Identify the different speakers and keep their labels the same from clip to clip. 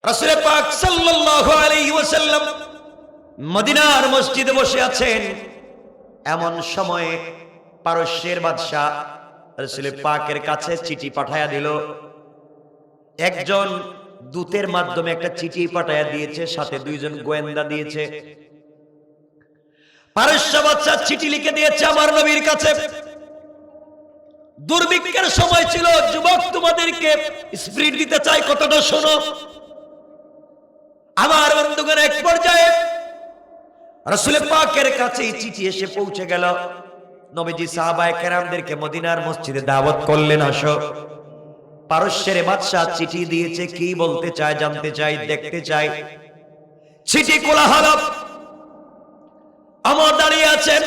Speaker 1: রাসূল পাক সাল্লাল্লাহু আলাইহি ওয়াসাল্লাম মদিনার মসজিদে বসে আছেন। এমন সময়ে পারস্যের বাদশা রাসূল পাকের কাছে চিঠি পাঠায়া দিল। একজন দূতের মাধ্যমে একটা চিঠি পাঠায়া দিয়েছে, সাথে দুইজন গোয়েন্দা দিয়েছে। পারস্য বাদশা চিঠি লিখে দিয়েছে আমার নবীর কাছে। দুর্ভিক্ষের সময় ছিল, যুবক তোমাদেরকে স্পিরিট দিতে চাই, কতটা শোনো। আমার বন্ধুগণ, এক পর্যায়ে রাসূল পাকের কাছে চিঠি এসে পৌঁছে গেল। নবীজি সাহাবায়ে কেরামদেরকে মদিনার মসজিদে দাওয়াত করলেন, আসো। পারস্যের বাদশা চিঠি দিয়েছে, কি বলতে চায় জানতে চাই, দেখতে চাই। চিঠি খোলা হলো। ওমর দাঁড়িয়ে আছেন,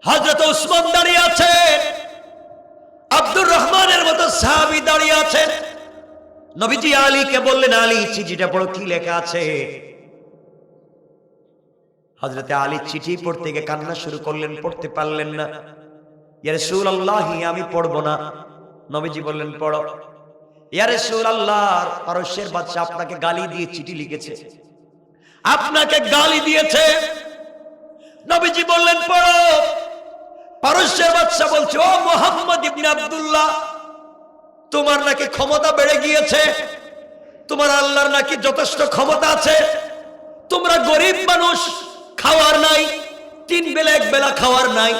Speaker 1: হযরত উসমান দাঁড়িয়ে আছেন, আব্দুর রহমানের মতো সাহাবী দাঁড়িয়ে আছেন। নবীজি আলীকে বললেন, আলী চিঠিটা পড়ো, কি লেখা আছে। হযরতে আলী চিঠি পড়তে গিয়ে কান্না শুরু করলেন, পড়তে পারলেন না। ইয়া রাসূলুল্লাহ, আমি পড়বো না। নবীজি বললেন, পড়ো। ইয়া রাসূলুল্লাহ, পারস্যের বাদশা আপনাকে গালি দিয়ে চিঠি লিখেছে, আপনাকে গালি দিয়েছে। নবীজি বললেন, পড়ো। পারস্যের বাদশা বলছে, ও মুহাম্মদ ইবনে আব্দুল্লাহ, তোমার নাকি ক্ষমতা বেড়ে গিয়েছে, তোমার আল্লাহর নাকি যথেষ্ট ক্ষমতা আছে। তোমরা গরিব মানুষ, খাওয়ার নাই, 3 বেলা 1 বেলা খাওয়ার নাই।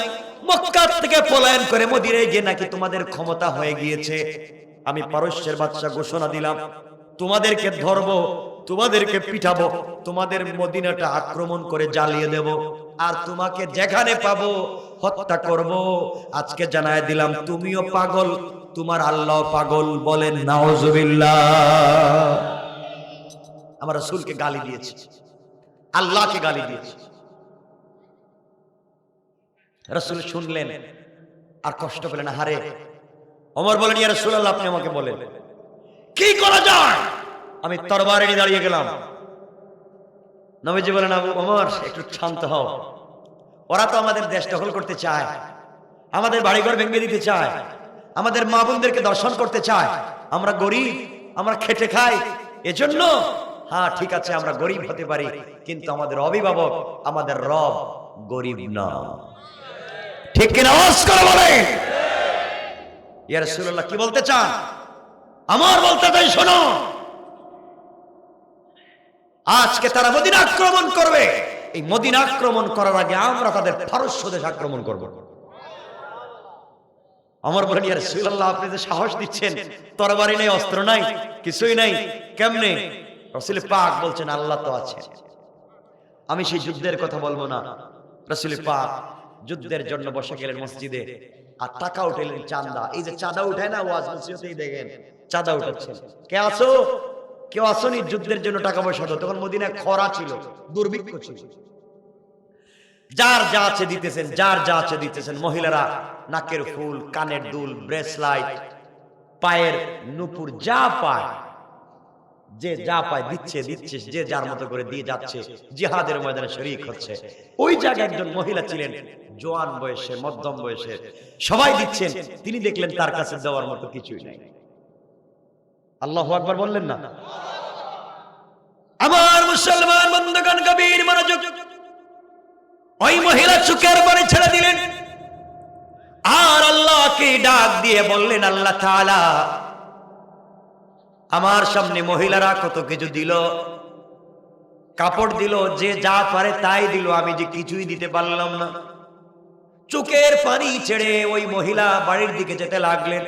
Speaker 1: মক্কা থেকে পলায়ন করে মদিনায় গিয়ে নাকি তোমাদের ক্ষমতা হয়ে গিয়েছে। আমি পারস্যের বাদশা ঘোষণা দিলাম, তোমাদেরকে ধরবো, তোমাদেরকে পিটাবো, তোমাদের মদিনাটা আক্রমণ করে জ্বালিয়ে দেব, আর তোমাকে যেখানে পাবো হত্যা করব। আজকে জানায় দিলাম, তুমিও পাগল, তোমার আল্লাহ পাগল। বলেন নাউজুবিল্লাহ। আমার রাসূলকে গালি দিয়েছে, আল্লাহকে গালি দিয়েছে। রাসূল শুনলেন, আর কষ্ট পেলেন। হারে, ওমর বলেন, ইয়া রাসূলুল্লাহ, আপনি আমাকে বলেন কি করা যায়। আমি তরবারি নিয়ে দাঁড়িয়ে গেলাম। নবীজি বলেন, ওমর একটু শান্ত হও। ওরা তো আমাদের দেশ দখল করতে চায়, আমাদের বাড়িঘর ভেঙে দিতে চায়, আমাদের মা বোনদেরকে দর্শন করতে চায়। আমরা গরিব, আমরা খেটে খাই, এজন্য। হ্যাঁ ঠিক আছে, আমরা গরিব হতে পারি, কিন্তু আমাদের অভিভাবক, আমাদের রব গরিব না। ঠিক কিনা? আওয়াজ করে বলে। ইয়া রাসূলুল্লাহ, কি বলতে চান? আমার বলতে চাই, শোনো, আজকে তারা মদিনা আক্রমণ করবে। এই মদিনা আক্রমণ করার আগে আমরা তাদের পারস্য দেশ আক্রমণ করব। আমার বলেন, ইয়া রাসূলুল্লাহ, আপনি যে সাহস দিচ্ছেন, তরবারি নেই, অস্ত্র নাই, কিছুই নাই, কেমনে? রাসূল পাক বলছেন, আল্লাহ তো আছেন। আমি সেই যুদ্ধের কথা বলবো না। রাসূল পাক যুদ্ধের জন্য বসে গেলেন মসজিদে, আর টাকা উঠাইলেন, চাঁদা। এই যে চাঁদা উঠায় না, ওয়াজ নসিহতেই দেখেন চাঁদা উঠাচ্ছেন। কে আছো? কেউ আসনি যুদ্ধের জন্য টাকা পয়সা দাও। তখন মদিনায় খরা ছিল, দুর্ভিক্ষ ছিল। যার যা আছে দিতেছেন, যার যা আছে দিতেছেন। মহিলারা নাকের ফুল, কানের দুল, ব্রেসলাইট, পায়ের নুপুর, যা পায়, যে যা পায় দিচ্ছে, যে যার মতো করে দিয়ে যাচ্ছে। জিহাদের ময়দানে শরীক হচ্ছে। ওই জায়গায় একজন মহিলা ছিলেন, জোয়ান বয়সে, মধ্যম বয়সে, সবাই দিচ্ছেন। তিনি দেখলেন তার কাছে দেওয়ার মতো কিছুই নাই। আল্লাহু আকবার বললেন না? আমার মুসলমান বন্ধুগণ, গভীর মনোযোগ। ওই মহিলা চোখের পানি ছেড়ে দিলেন, আর আল্লাহকে ডাক দিয়ে বললেন, আল্লাহ তাআলা, আমার সামনে মহিলারা কত কিছু দিল, কাপড় দিল, যে যা পারে তাই দিল, আমি যে কিছুই দিতে পারলাম না। চোখের পানি ছেড়ে ওই মহিলা বাড়ির দিকে যেতে লাগলেন।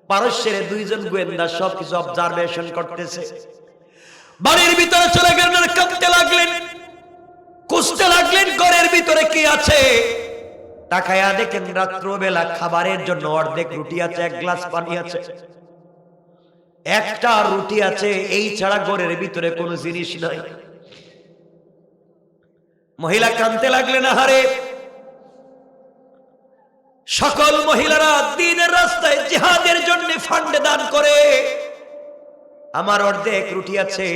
Speaker 1: পারস্যের 2জন গোয়েন্দা সবকিছু অবজারভেশন করতেছে। বাড়ির ভিতরে চলে গেলেন, কাঁদতে লাগলেন, খুঁজতে লাগলেন ঘরের ভিতরে কি আছে। তাকায়া দেখেন রাত্রবেলা খাবারের জন্য অর্ধেক রুটি আছে, 1 গ্লাস পানি আছে, একটা রুটি আছে, এই ছাড়া ঘরের ভিতরে কোনো জিনিস নাই। মহিলা কাঁদতে লাগলেন। আহারে, সকল মহিলারা দ্বীনের রাস্তায় জিহাদের জন্য ফান্ড দান করে। আমার অর্ধেক রুটি আছে,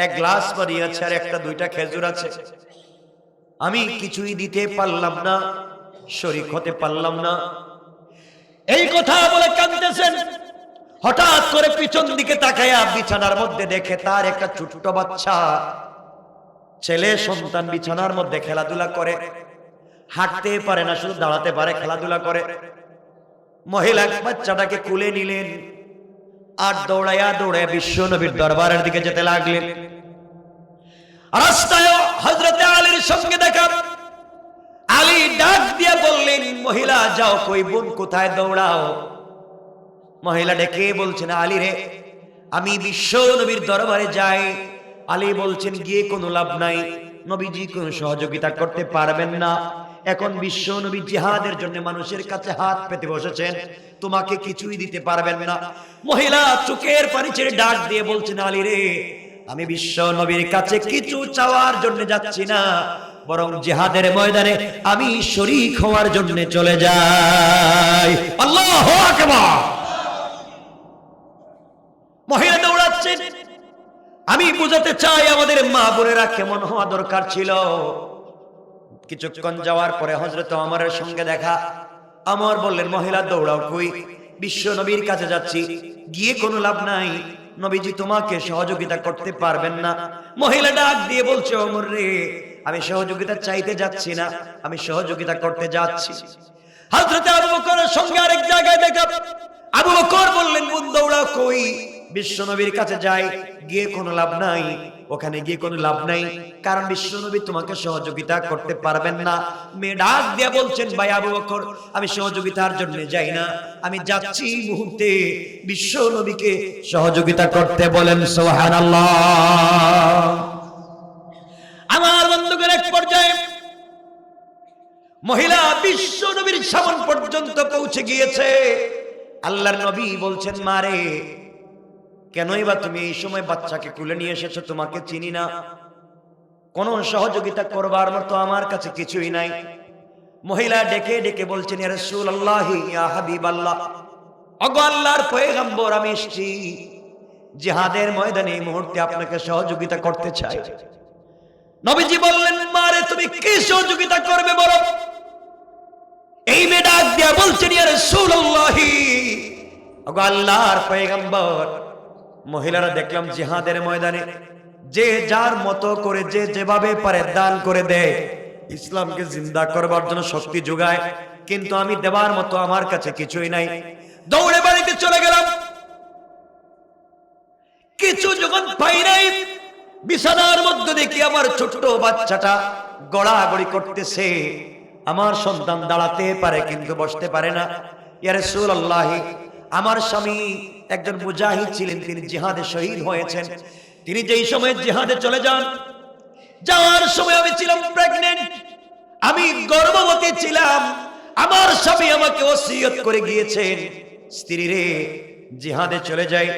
Speaker 1: 1 গ্লাস পানি আছে, আর 1-2টা খেজুর আছে, আমি কিছুই দিতে পারলাম না, শরীক হতে পারলাম না। এই কথা বলে কাঁদতেছেন। হঠাৎ করে পিছন দিকে তাকায়া বিছানার মধ্যে দেখে তার একটা ছোট্ট বাচ্চা ছেলে সন্তান বিছানার মধ্যে খেলাধুলা করে, হাঁটতে পারে না, শুধু দাঁড়াতে পারে, খেলাধুলা করে। মহিলা বাচ্চাটাকে কুলে নিলেন আর দৌড়াইয়া দৌড়াইয়া বিশ্ব নবীর দরবারের দিকে যেতে লাগলেন। রাস্তায় হযরতে আলীর সঙ্গে দেখা। আলী ডাক দিয়ে বললেন, মহিলা যাও কই, বোন কোথায়, দৌড়াও। মহিলা ডেকে বলছেন, আলী রে, আমি বিশ্ব নবীর দরবারে যাই। আলী বলছেন, গিয়ে কোনো লাভ নাই, নবীজি কোনো সহযোগিতা করতে পারবেন না। এখন বিশ্ব নবী জিহাদের জন্য মানুষের কাছে হাত পেতে বসেছেন, তোমাকে কিছুই দিতে পারবেন না। মহিলা চোখের পানি ছেড়ে ডাক দিয়ে বলছেন, আলী রে, আমি বিশ্ব নবীর কাছে কিছু চাওয়ার জন্য যাচ্ছি না, বরং জিহাদের ময়দানে আমি শরীক হওয়ার জন্য চলে যাই। আল্লাহু আকবার। মহিলা দৌড়াচ্ছেন। আমি বুঝাতে চাই আমাদের মা বোনেরা কেমন হওয়া দরকার ছিল। কিছুক্ষণ যাওয়ার পরে হযরত ওমরের সঙ্গে দেখা। ওমর বললেন, মহিলা দৌড়াও কই, বিশ্ব নবীর কাছে যাচ্ছি, গিয়ে কোনো লাভ নাই, নবীজি তোমাকে সহযোগিতা করতে পারবেন না। মহিলা ডাক দিয়ে বলছে, ওমর রে, আমি সহযোগিতা চাইতে যাচ্ছি না, আমি সহযোগিতা করতে যাচ্ছি। হযরত আবু বকরের সঙ্গে আরেক জায়গায় দেখা। আবু বকর বললেন, বোন দৌড়াও কই, বিশ্ব নবীর কাছে যাই, গিয়ে কোনো লাভ নাই, ওখানে গিয়ে কোনো লাভ নাই, কারণ বিশ্ব নবী তোমাকে সহযোগিতা করতে পারবেন না। মেয়ে ডাক দিয়া বলছেন, ভাই আবু বকর, আমি সহযোগিতার জন্য যাই না, আমি যাচ্ছি মুহূর্তে বিশ্ব নবীকে সহযোগিতা করতে। বলেন সুবহানাল্লাহ। আমার বন্ধুগণ, এক পর্যায়ে মহিলা বিশ্ব নবীর সামনে পর্যন্ত পৌঁছে গিয়েছে। আল্লাহর নবী বলছেন, মারে, কেনই বা তুমি এই সময় বাচ্চাকে কুলে নিয়ে এসেছো, তোমাকে চিনি না, কোন সহযোগিতা করবার মতো আমার কাছে কিছুই নাই। মহিলা ডেকে ডেকে বলছেন, ইয়া রাসূলুল্লাহ, ইয়া হাবিবাল্লাহ, ওগো আল্লাহর পয়গম্বর, আমি এসেছি জিহাদের ময়দানে এই মুহূর্তে আপনাকে সহযোগিতা করতে চাই। নবীজি বললেন, মারে, তুমি কি সহযোগিতা করবে বলো। এই মেয়ে ডাক দিয়া বলছেন, ইয়া রাসূলুল্লাহ, ওগো আল্লাহর পয়গম্বর, মহিলারা দেখলাম জিহাদের ময়দানে যে যার মতো করে যে যেভাবে পারে দান করে দেয়, ইসলামকে জিন্দা করবার জন্য শক্তি যোগায়, কিন্তু আমি দেবার মতো আমার কাছে কিছুই নাই। দৌড়ে বাড়িতে চলে গেলাম। কিছু যখন পাই নাই, বিছানার মধ্যে দেখি আমার ছোট্ট বাচ্চাটা গড়াগড়ি করতেছে। আমার সন্তান দাঁড়াতে পারে কিন্তু বসতে পারে না। ইয়া রাসূলুল্লাহ, আমার স্বামী একজন মুজাহিদ ছিলেন, তিনি জিহাদে শহীদ হয়েছেন। তিনি যেই সময় জিহাদে চলে যান, যাওয়ার সময় আমি ছিলাম প্রেগন্যান্ট, আমি গর্ভবতী ছিলাম। আমার স্বামী আমাকে ওসিয়ত করে গিয়েছেন, স্ত্রী রে, জিহাদে চলে যাই,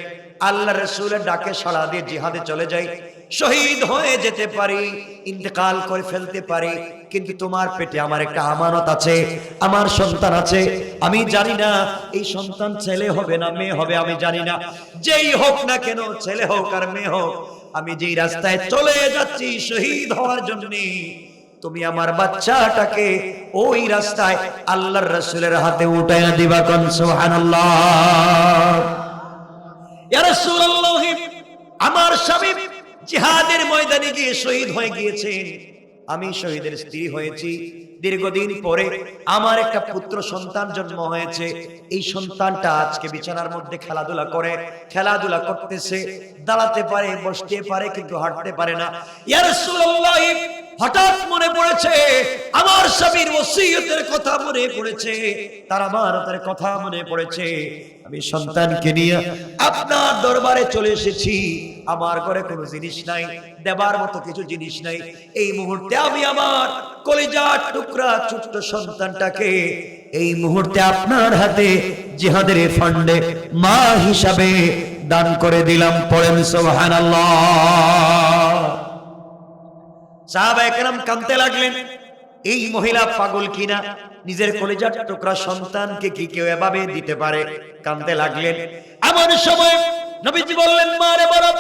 Speaker 1: আল্লাহ রাসূলের ডাকে সাড়া দিয়ে জিহাদে চলে যাই, শহীদ হয়ে যেতে পারি, ইন্তেকাল করে ফেলতে পারি, কিন্তু তোমার পেটে আমার একটা আমানত আছে, আমার সন্তান আছে। আমি জানি না এই সন্তান ছেলে হবে না মেয়ে হবে, আমি জানি না। যেই হোক না কেন, ছেলে হোক আর মেয়ে হোক, আমি যেই রাস্তায় চলে যাচ্ছি শহীদ হওয়ার জন্য, তুমি আমার বাচ্চাটাকে ওই রাস্তায় আল্লাহর রাসূলের হাতে উঠাইয়া দিবা। কোন সুবহানাল্লাহ। ইয়া রাসূলুল্লাহ, আমার স্বামী জিহাদের ময়দানে গিয়ে শহীদ হয়ে গিয়েছেন, আমি শহীদের স্ত্রী হয়েছি। দীর্ঘদিন পরে আমার একটা পুত্র সন্তান জন্ম হয়েছে। এই সন্তানটা আজকে বিছানার মধ্যে খেলাধুলা করে, খেলাধুলা করতেছে, দাঁড়াতে পারে, বসতে পারে, কিন্তু হাঁটতে পারে না। ইয়া রাসূলুল্লাহ, হঠাৎ মনে পড়েছে আমার স্বামীর ওসিয়তের কথা মনে পড়েছে, তার আমানতের কথা মনে পড়েছে। আমি সন্তানকে নিয়ে আপনার দরবারে চলে এসেছি। আমার ঘরে কোনো জিনিস নাই, দেবার মতো কিছু জিনিস নাই। এই মুহূর্তে আমি আমার কলিজার টুকরা ছোট্ট সন্তানটাকে এই মুহূর্তে আপনার হাতে জিহাদের ফান্ডে মা হিসাবে দান করে দিলাম। পড়েন সুবহানাল্লাহ। সাহাবায়ে কেরাম কাঁদতে লাগলেন, এই মহিলা পাগল কিনা, নিজের কলিজার টুকরা সন্তানকে কি কেউ এভাবে দিতে পারে? কাঁদতে লাগলেন। এমন সময় নবীজি বললেন, মারে বলো,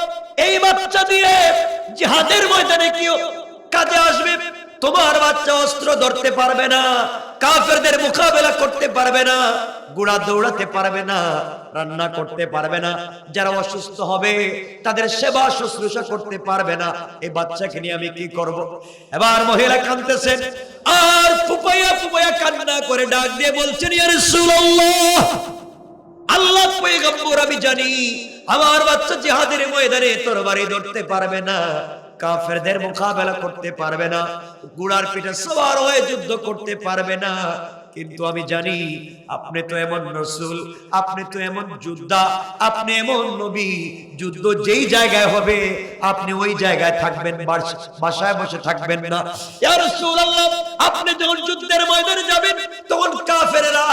Speaker 1: এই বাচ্চা দিয়ে জিহাদের ময়দানে কি কাজে আসবে? তোমার বাচ্চা অস্ত্র ধরতে পারবে না, কাফেরদের মোকাবেলা করতে পারবে না, ঘোড়া দৌড়াতে পারবে না, রান্না করতে পারবে না, যারা অসুস্থ হবে তাদের সেবা শুশ্রূষা করতে পারবে না। এই বাচ্চাকে নিয়ে আমি কি করব? এবার মহিলা কাঁদতেছেন আর ফুপাইয়া ফুপাইয়া কান্না করে ডাক দিয়ে বলছেন, ইয়া রাসূলুল্লাহ, আল্লাহ পয়গম্বর, আমি জানি আমার বাচ্চা জিহাদের ময়দানে তরবারি ধরতে পারবে না, কাফেরদের মোকাবেলা করতে পারবে না, ঘোড়ার পিঠে সওয়ার হয়ে যুদ্ধ করতে পারবে না, কিন্তু আমি জানি আপনি তো এমন রাসূল, আপনি তো এমন যোদ্ধা, আপনি এমন নবী, যুদ্ধ যেই জায়গায় হবে আপনি ওই জায়গায় থাকবেন, বাসায় বসে থাকবেন না। ইয়া রাসূলুল্লাহ, আপনি যখন যুদ্ধের ময়দানে যাবেন তখন কাফেররা,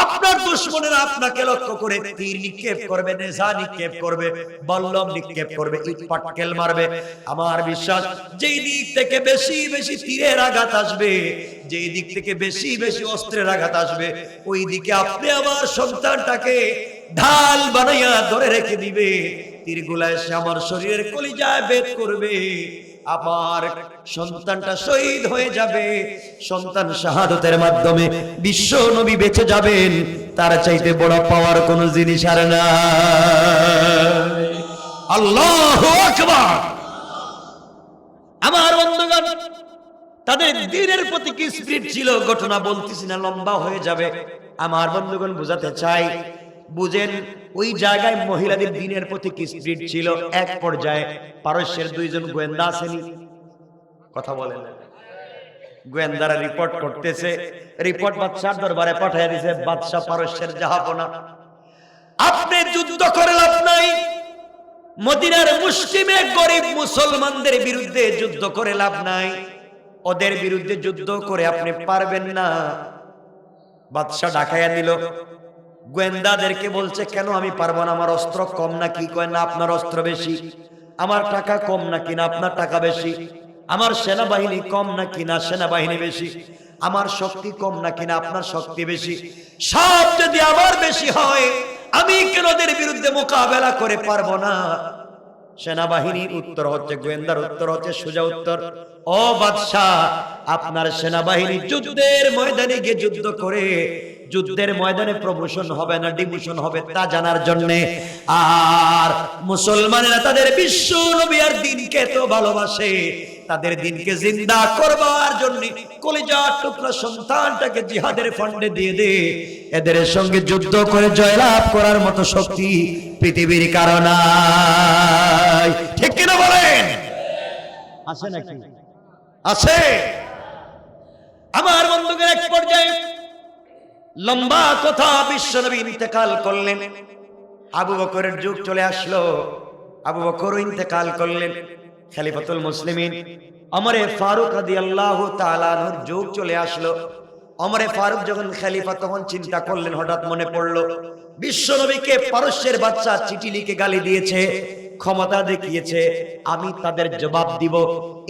Speaker 1: আপনার দুশমনেরা আপনাকে লক্ষ্য করে তীর নিক্ষেপ করবে, নেজা নিক্ষেপ করবে, বল্লম নিক্ষেপ করবে, ইট পাটকেল মারবে। আমার বিশ্বাস যেই দিক থেকে বেশি বেশি তীরের আঘাত আসবে, যেই দিক থেকে বেশি বেশি অস্ত্রের আঘাত আসবে, ওই দিকে আপনি আমার সন্তানটাকে ঢাল বানাইয়া ধরে রেখে দিবে, তীরগুলা এসে আমার শরীরের কলিজায় ভেদ করবে, আমার সন্তানটা শহীদ হয়ে যাবে, সন্তান শাহাদাতের মাধ্যমে বিশ্ব নবী বেঁচে যাবেন। তার চাইতে বড় পাওয়ার কোন জিনিস আর নাই। আল্লাহু আকবার। আমার বন্ধুগণ, তাদের দ্বীনের প্রতি কি স্পিরিট ছিল, ঘটনা বলতেছি না, লম্বা হয়ে যাবে। আমার বন্ধুগণ বুঝাতে চাই, বুঝেন ওই জায়গায় মহিলাদের দ্বীনের প্রতি কি স্পিরিট ছিল। এক পর্যায়ে পারস্যের দুইজন গোয়েন্দা আসেনি, কথা বলেন, গোয়েন্দারা রিপোর্ট করতেছে, রিপোর্ট বাদশার দরবারে পাঠিয়ে দিয়েছে, বাদশা পারস্যের জাহাপনা, আপনি যুদ্ধ করে লাভ নাই, মদিনার মুসলিমে গরিব মুসলমানদের বিরুদ্ধে যুদ্ধ করে লাভ নাই, ওদের বিরুদ্ধে যুদ্ধ করে আপনি পারবেন না। বাদশা ডাকাইয়া দিল, গোয়েন্দাদেরকে বলছে, কেন আমি পারবো না? আমার অস্ত্র কম নাকি? কয় না, আপনার অস্ত্র বেশি। আমার টাকা কম নাকি? না, আপনার টাকা বেশি। আমার সেনাবাহিনী কম নাকি? না, সেনাবাহিনী বেশি। আমার শক্তি কম নাকি? না, আপনার শক্তি বেশি। সব যদি আমার বেশি হয়, আমি কেন ওদের বিরুদ্ধে মোকাবেলা করে পারবো না? সেনাবাহিনীর উত্তর হচ্ছে, গোয়েন্দার উত্তর হচ্ছে সোজা উত্তর, ও বাদশাহ, আপনার সেনাবাহিনী যুদ্ধের ময়দানে গিয়ে যুদ্ধ করে যুদ্ধের ময়দানে প্রমোশন হবে না ডিমোশন হবে তা জানার জন্য, আর মুসলমানেরা তাদের বিশ্ব নবী আর দ্বীনকে এত ভালোবাসে, তাদের দ্বীনকে জিন্দা করবার জন্য কলিজার টুকরা সন্তানটাকে জিহাদের ফান্ডে দিয়ে দে। এদের সঙ্গে যুদ্ধ করে জয়লাভ করার মতো শক্তি পৃথিবীর কারণে নাই। ঠিক কিনা বলেন? আছে নাকি? আছে। আমার বন্ধুদের এক পর্যায়ে লম্বা কথা, বিশ্বনবী ইন্তেকাল করলেন, আবু বকরের যুগ চলে আসলো, আবু বকর ইন্তেকাল করলেন, খলিফাতুল মুসলিমিন ওমরে ফারুক রাদিয়াল্লাহু তাআলা আনহুর যুগ চলে আসলো। ওমরে ফারুক যখন খলিফা, তখন চিন্তা করলেন, হঠাৎ মনে পড়লো বিশ্বনবীকে পারস্যের বাচ্চা চিঠি লিখে গালি দিয়েছে, ক্ষমতা দেখিয়েছে, আমি তাদের জবাব দিব।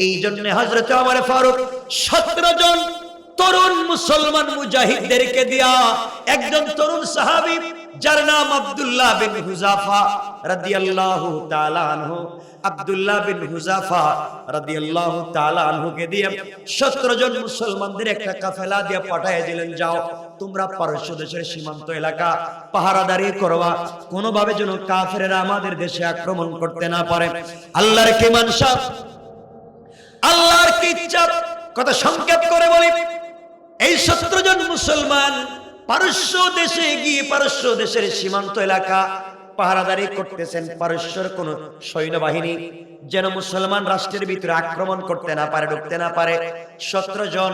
Speaker 1: এই জন্য হযরত ওমরে ফারুক 17 জন তরুণ মুসলমান মুজাহিদদেরকে দিয়া একজন তরুণ সাহাবী যার নাম আব্দুল্লাহ বিন হুযাফা রাদিয়াল্লাহু তাআলা আনহু, আব্দুল্লাহ বিন হুযাফা রাদিয়াল্লাহু তাআলা আনহুকে দিয়ে 17 জন মুসলমানদের একটা কাফেলা দিয়ে পাঠিয়ে দিলেন, যাও তোমরা পারস্য দেশের সীমান্ত এলাকা পাহারাদারি করবা, কোনোভাবে যেন কাফেররা আমাদের দেশে আক্রমণ করতে না পারে। আল্লাহর কি মানসা, আল্লাহর কি ইচ্ছা, কথা সংক্ষেপ করে বলি, এই 17 জন মুসলমান পারস্য দেশে গিয়ে পারস্য দেশের সীমান্ত এলাকা পাহারাদারি করতেছেন। পারস্যের কোন সৈন্যবাহিনী যেন মুসলমান রাষ্ট্রের ভিতরে আক্রমণ করতে না পারে, ঢুকতে না পারে। 17 জন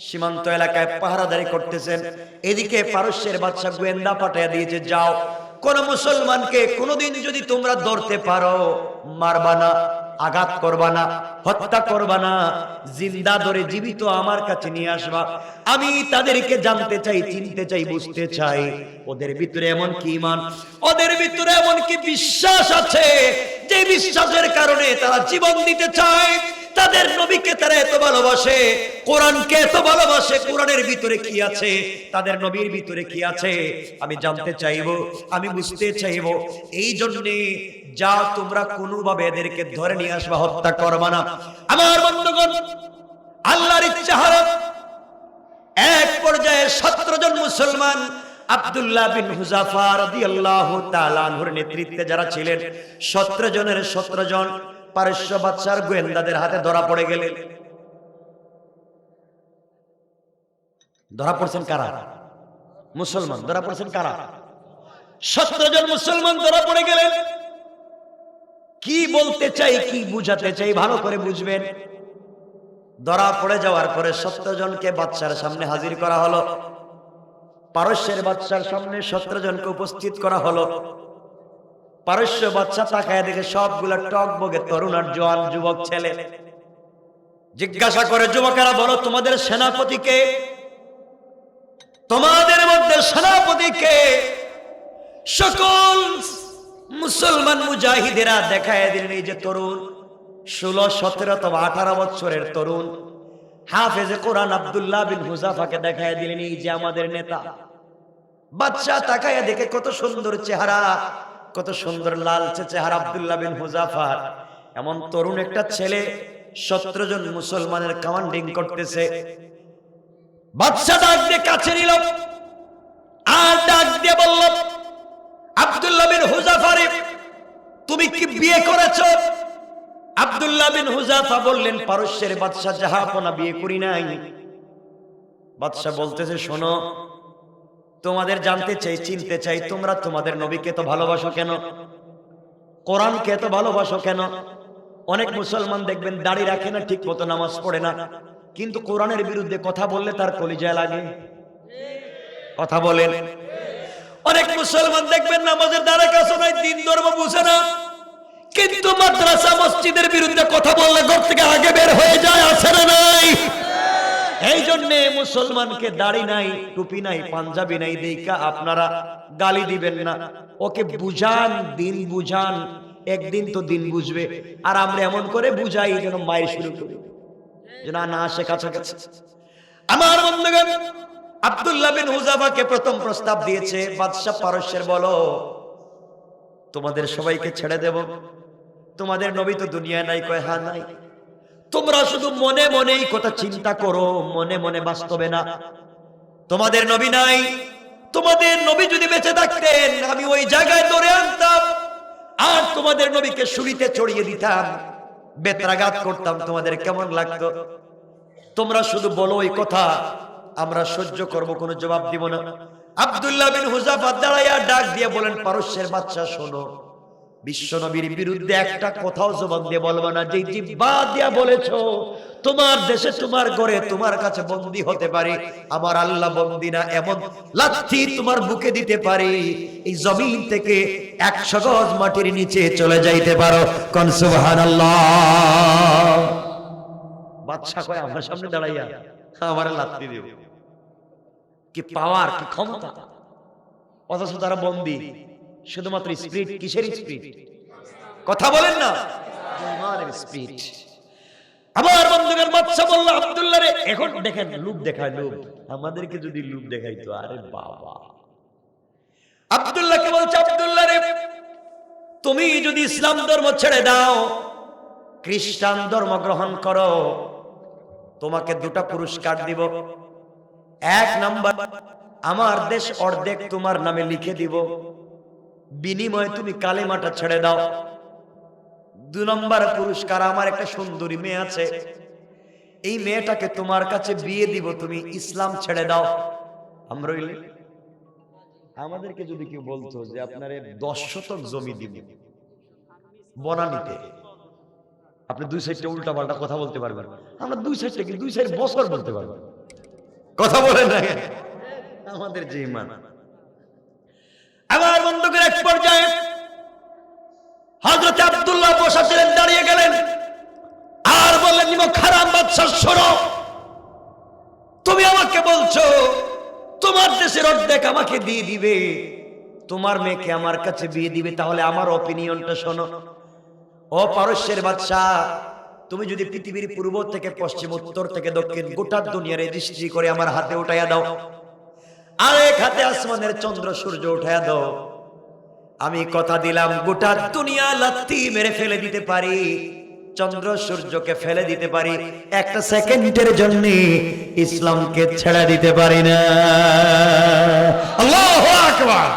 Speaker 1: সীমান্ত এলাকায় পাহারাদারি করতেছেন। এদিকে পারস্যের বাদশা গোয়েন্দা পাঠিয়ে দিয়েছে, যাও কোন মুসলমানকে কোনদিন যদি তোমরা ধরতে পারো, মারবা না, আঘাত করবা না, হত্যা করবা না, জিন্দা ধরে জীবিত আমার কাছে নিয়ে আসবা। আমি তাদেরকে জানতে চাই, চিনতে চাই, বুঝতে চাই ওদের ভিতরে এমন কি ঈমান, ওদের ভিতরে এমন কি বিশ্বাস আছে যে বিশ্বাসের কারণে তারা জীবন দিতে চায়, তাদের নবীকে তারা এত ভালোবাসে, কোরআনকে এত ভালোবাসে, কোরআনের ভিতরে কি আছে, তাদের নবীর ভিতরে কি আছে, আমি জানতে চাইবো, আমি বুঝতে চাইবো। এই জন্যে যা তোমরা কোনোভাবে এদেরকে ধরে নিয়ে আসবা, হত্যা করবা না। আমার বন্ধুগণ, আল্লাহর ইচ্ছা হলো এক পর্যায়ে 17 জন মুসলমান আব্দুল্লাহ বিন হুযাফা রাদিয়াল্লাহু তাআলা আনহুর নেতৃত্বে যারা ছিলেন 17 জনের 17 জন পারস্য বাদশার গোয়েন্দাদের হাতে ধরা পড়ে গেলেন। ধরা পড়ছেন কারা? মুসলমান। ধরা পড়ছেন কারা? 17 জন মুসলমান ধরা পড়ে গেলেন। কি বলতে চাই, কি বুঝাতে চাই ভালো করে বুঝবেন। ধরা পড়ে যাওয়ার পরে 17 জনকে বাদশার সামনে হাজির করা হলো। পারস্যের বাদশার সামনে 17 জনকে উপস্থিত করা হলো। পারস্য বাদশা তাকায় দেখে সবগুলা টকবগে তরুণ আর জওয়ান যুবক ছেলে। জিজ্ঞাসা করে, যুবকেরা বলো তোমাদের সেনাপতি কে? তোমাদের মধ্যে সেনাপতি কে? সকল মুসলমান মুজাহিদেরা দেখায় দিলেন এই যে তরুণ 16, 17 অথবা 18 বছরের তরুণ হাফেজে কোরআন আব্দুল্লাহ বিন হুযাফাকে দেখায় দিলেন এই যে আমাদের নেতা। বাদশা তাকায় দেখে কত সুন্দর চেহারা, কত সুন্দর লালচে চেহারা আব্দুল্লাহ বিন হুযাফার। এমন তরুণ একটা ছেলে 17 জন মুসলমানের কমান্ডিং করতেছে। বাদশা ডাক দিয়ে কাছে নিল আর ডাক দিয়ে বলল, আব্দুল্লাহ বিন হুযাফা রে, তুমি কি বিয়ে করেছো? আব্দুল্লাহ বিন হুযাফা বললেন, পারস্যের বাদশা জাহাপনা বিয়ে করি নাই। বাদশা বলতেছে, শোনো, তোমাদের জানতে চাই, চিনতে চাই, তোমরা তোমাদের নবীকে তো ভালোবাসো কেন? কোরআনকে তো ভালোবাসো কেন? অনেক মুসলমান দেখবেন দাড়ি রাখে না, ঠিক মতো নামাজ পড়ে না, কিন্তু কোরআনের বিরুদ্ধে কথা বললে তার কলিজায় লাগে। কথা বলেন। অনেক মুসলমান দেখবেন নামাজের দ্বারা কাছে নাই, দিন ধর্ম বুঝে না, কিন্তু মাদ্রাসা মসজিদের বিরুদ্ধে কথা বললে ঘর থেকে আগে বের হয়ে যায়। আছে না নাই? এই জন্য মুসলমানকে দাড়ি নাই, টুপি নাই, পাঞ্জাবি নাই দেখা আপনারা গালি দিবেন না। ওকে বুঝান, দিন বুঝান, একদিন তো দিন বুঝবে। আর আমরা এমন করে বুঝাই যেন মায়ের শুরু করি, যেন না আসে কাছাকাছি। আমার বন্ধুগণ, আব্দুল্লাহ বিন হুযাফাকে প্রথম প্রস্তাব দিয়েছে বাদশা পারস্যের, বলো তোমাদের সবাইকে ছেড়ে দেব, তোমাদের নবী তো দুনিয়ায় নাই। কয় হ্যাঁ নাই। তোমরা শুধু মনে মনে এই কথা চিন্তা করো, মনে মনে বাস্তবে না। তোমাদের নবী নাই, তোমাদের নবী যদি বেঁচে থাকতেন আমি ওই জায়গায় ধরে আনতাম আর তোমাদের নবীকে শুলিতে চড়িয়ে দিতাম, বেত্রাঘাত করতাম। তোমাদের কেমন লাগতো? তোমরা শুধু বলো এই কথা, আমরা সহ্য করব, কোনো জবাব দিব না। আব্দুল্লাহ বিন হুযাফা দাঁড়াইয়া ডাক দিয়ে বলেন, পারস্যের বাদশা শোনো, বিশ্ব নবীর বিরুদ্ধে একটা কথাও জবান দিয়ে বলবো না। যে জিহ্বা দিয়া বলেছো তোমার দেশে, তোমার ঘরে, তোমার কাছে বন্দী হতে পারি, আমার আল্লাহ বন্দী না। এমন লাথি তোমার বুকে দিতে পারি এই জমিন থেকে 100 গজ মাটির নিচে চলে যাইতে পারো। কোন সুবহানাল্লাহ। বাদশা কয়, আমার সামনে দাঁড়াইয়া আমার লাথি দিও? কি পাওয়ার, কি ক্ষমতা! অথচ তারা বন্দী। শুধুমাত্র স্পিরিট। কিসের স্পিরিট? কথা বলেন না, ইমানের স্পিরিট। আমার বন্ধুগণ, বাদশা বলল, আব্দুল্লাহ রে, এখন দেখেন লোভ দেখায়, লোভ। আমাদেরকে যদি লোভ দেখাইতো, আরে বাবা। আব্দুল্লাহকে বলছে, আব্দুল্লাহ রে, তুমি যদি ইসলাম ধর্ম ছেড়ে দাও, খ্রিস্টান ধর্ম গ্রহণ করো, তোমাকে 2টা পুরস্কার দিব। 1 নাম্বার, আমার দেশ অর্ধেক তোমার নামে লিখে দিব, বিনিময়ে তুমি কালেমাটা ছেড়ে দাও। 2 নম্বর পুরস্কার, আমার একটা সুন্দরী মেয়ে আছে, এই মেয়েটাকে তোমার কাছে বিয়ে দিব, তুমি ইসলাম ছেড়ে দাও। আমরা আমাদেরকে যদি কেউ বলতো যে আপনারে 10 শতক জমি দিব বনানীতে, আপনি 2 সাইডে উল্টা পাল্টা কথা বলতে পারবেন। আমরা 2 সাইড থেকে 2 সাইড বছর বলতে পারবো। কথা বলেন না? আমাদের যে ঈমান। আমার বন্ধুদের এক পর্যায়ে হযরত আব্দুল্লাহ বসা ছিলেন, দাঁড়িয়ে গেলেন আর বললেন, খারাপ বাদশা, শোনো, তুমি আমাকে বলছো তোমার দেশের অর্ধেক আমাকে দিয়ে দিবে, তোমার মেয়েকে আমার কাছে বিয়ে দিবে, তাহলে আমার অপিনিয়নটা শোনো। ও পারস্যের বাদশা, তুমি যদি পৃথিবীর পূর্ব থেকে পশ্চিম, উত্তর থেকে দক্ষিণ গোটা দুনিয়ার রেজিস্ট্রি করে আমার হাতে উঠাইয়া দাও, আর এক হাতে আসমানের চন্দ্র সূর্য উঠাইয়া দাও, আমি কথা দিলাম গোটা দুনিয়া লাথি মেরে ফেলে দিতে পারি, চন্দ্র সূর্যকে ফেলে দিতে পারি, একটা সেকেন্ডের জন্য ইসলামকে ছেড়ে দিতে পারি না। আল্লাহু আকবার।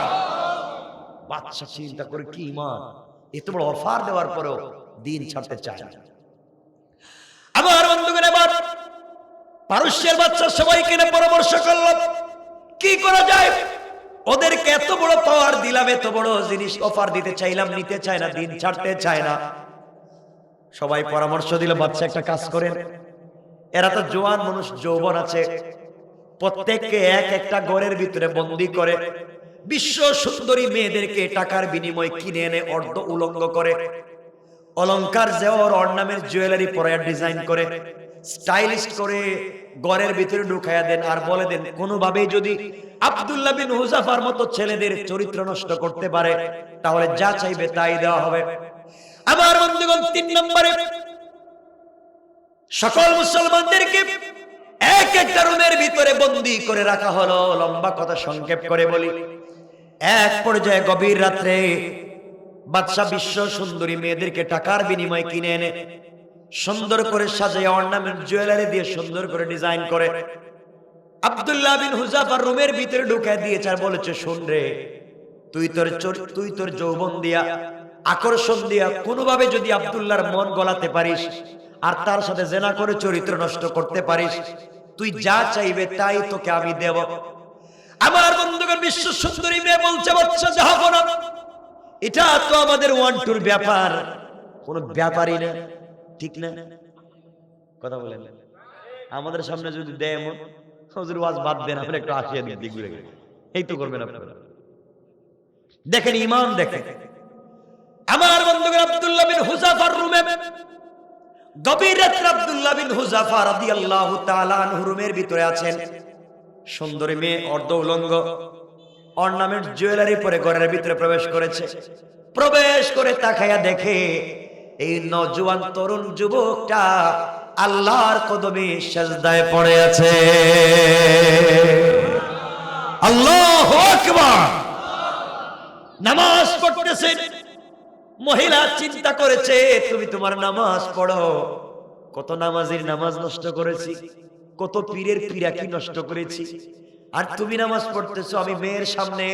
Speaker 1: বাদশা চিন্তা করে কি ইমান, এত বড় অফার দেওয়ার পরেও দিন ছাড়তে চায় না। আমার বন্ধুগণ, এবার পারস্যের বাদশা সবাইকে নিয়ে পরামর্শ করল কি করা যায়। ওদেরকে এত বড় পাওয়ার দিলাম, এত বড় জিনিস অফার দিতে চাইলাম, নিতে চায় না, দিন ছাড়তে চায় না। সবাই পরামর্শ দিল, বাদশা একটা কাজ করেন, এরা তো জওয়ান মানুষ, যৌবন আছে, প্রত্যেককে এক একটা ঘরের ভিতরে বন্দী করে বিশ্ব সুন্দরী মেয়েদেরকে টাকার বিনিময়ে কিনে এনে অর্ধ উলঙ্গ করে, অলংকার জেওর অর্নামেন্ট জুয়েলারি পরায়া ডিজাইন করে স্টাইলিশ করে ঘরের ভিতরে ঢুকাইয়া দেন, আর বলে দেন কোনোভাবেই যদি আব্দুল্লাহ বিন হুযাফার মতো ছেলেদের চরিত্র নষ্ট করতে পারে তাহলে যা চাইবে তাই দেওয়া হবে। আমার বন্ধুগণ, 3 নম্বরে সকল মুসলমানদেরকে এক একটা রুমের ভিতরে বন্দী করে রাখা হলো। লম্বা কথা সংক্ষেপ করে বলি, এক পর্যায়ে গভীর রাত্রে বাদশা বিশ্ব সুন্দরী মেয়েদেরকে টাকার বিনিময়ে কিনে এনে সুন্দর করে সাজিয়ে অর্নামেন্ট জুয়েলারি দিয়ে সুন্দর করে ডিজাইন করে আব্দুল্লাহ বিন হুযাফার রুমের ভিতরে ঢুকিয়ে দিয়েছে আর বলেছে, শুন রে, তুই তোর যৌবন দিয়া আকর্ষণ দিয়া কোনোভাবে যদি আব্দুল্লাহর মন গলাতে পারিস আর তার সাথে জেনা করে চরিত্র নষ্ট করতে পারিস, তুই যা চাইবে তাই তোকে আমি দেব। আমার বন্ধুগণ, বিশ্ব সুন্দরী মেয়ে বলছে, বাচ্চা যাহব না, এটা তো আমাদের ওয়ান টুর ব্যাপার, কোনো ব্যাপারই না, ঠিক না? কথা বলেন, আমাদের সামনে যদি দেয় এমন হুজুর ওয়াজ বাদ দেন, আপনি একটু আসিয়ে দিন, দিক ঘুরে গেলে এই তো করবেন আপনারা। দেখেন ইমান, দেখেন আমার বন্ধুগণ, আব্দুল্লাহ বিন হুযাফার রুমে গভীর রাত্রে আব্দুল্লাহ বিন হুযাফা রাদিয়াল্লাহু তাআলা আনহু রুমের ভিতরে আছেন। সুন্দরী মেয়ে অর্ধ উলঙ্গ অর্নামেন্ট জুয়েলারি পরে ঘরের ভিতরে প্রবেশ করেছে। প্রবেশ করে তাকায়া দেখে এই নওজোয়ান তরুণ যুবকটা আল্লাহর কদমে সিজদায় পড়ে আছে। আল্লাহু আকবার। নামাজ পড়তেছে। মহিলা চিন্তা করেছে, তুমি তোমার নামাজ পড়ো, কত নামাজের নামাজ নষ্ট করেছি, কত পীরের পীরাকি নষ্ট করেছি, আর তুমি নামাজ পড়তেছো আমি মেয়ের সামনে।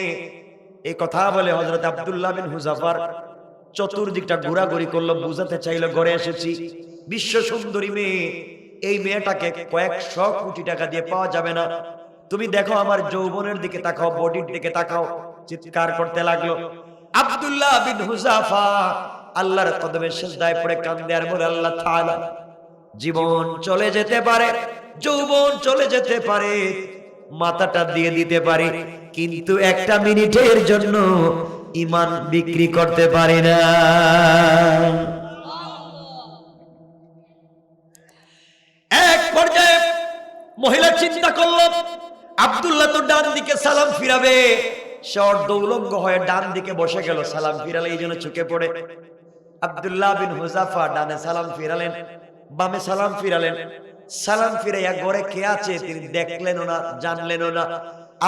Speaker 1: এই কথা বলে হযরত আব্দুল্লাহ বিন হুযাফার চতুর্দিকটা ঘোরাঘুরি করলো, বুঝাতে চাইলো ঘরে এসেছি, বিশ্ব সুন্দরী মেয়ে, এই মেয়েটাকে কয়েকশো কোটি টাকা দিয়ে পাওয়া যাবে না, তুমি দেখো আমার যৌবনের দিকে তাকাও, বডির দিকে তাকাও। চিৎকার করতে লাগলো। আব্দুল্লাহ বিন হুযাফা আল্লাহর কদমে সিজদায় পড়ে কাঁদে আর বলে, আল্লাহ তাআলা, জীবন চলে যেতে পারে, যৌবন চলে যেতে পারে, মাথাটা দিয়ে দিতে পারি, কিন্তু একটা মিনিটের জন্য ঈমান বিক্রি করতে পারি না। এক পর্যায়ে মহিলা চিন্তা করলো, আব্দুল্লাহ তো ডান দিকে সালাম ফিরাবে, সে অর্ধ উলঙ্গ হয়ে ডান দিকে বসে গেল, সালাম ফিরালে এই জন্য চোখে পড়ে। আব্দুল্লাহ বিন হুযাফা ডানে সালাম ফিরালেন, বামে সালাম ফিরালেন। সালাম ফিরাইয়া ঘরে কে আছে তিনি দেখলেনও না, জানলেনও না।